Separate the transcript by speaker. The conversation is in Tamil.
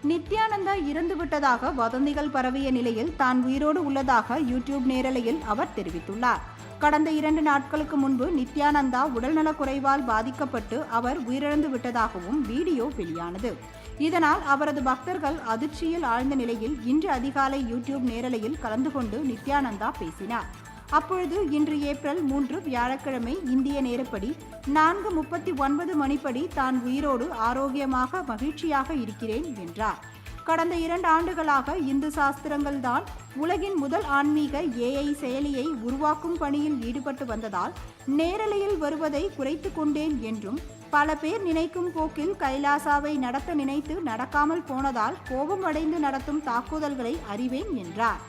Speaker 1: நித்யானந்தா இறந்துவிட்டதாக வதந்திகள் பரவிய நிலையில் தான் உயிரோடு உள்ளதாக யூடியூப் நேரலையில் அவர் தெரிவித்துள்ளார். கடந்த 2 நாட்களுக்கு முன்பு நித்யானந்தா உடல்நலக்குறைவால் பாதிக்கப்பட்டு அவர் உயிரிழந்து விட்டதாகவும் வீடியோ வெளியானது. இதனால் அவரது பக்தர்கள் அதிர்ச்சியில் ஆழ்ந்த நிலையில் இன்று அதிகாலை யூடியூப் நேரலையில் கலந்து கொண்டு நித்யானந்தா பேசினார். அப்பொழுது இன்று ஏப்ரல் 3 வியாழக்கிழமை இந்திய நேரப்படி 4:39 மணிப்படி தான் உயிரோடு ஆரோக்கியமாக மகிழ்ச்சியாக இருக்கிறேன் என்றார். கடந்த 2 ஆண்டுகளாக இந்து சாஸ்திரங்கள் தான் உலகின் முதல் ஆன்மீக AI செயலியை உருவாக்கும் பணியில் ஈடுபட்டு வந்ததால் நேரலையில் வருவதை குறைத்து கொண்டேன் என்றும், பல பேர் நினைக்கும் போக்கில் கைலாசாவை நடத்த நினைத்து நடக்காமல் போனதால் கோபம் அடைந்து நடத்தும் தாக்குதல்களை அறிவேன் என்றார்.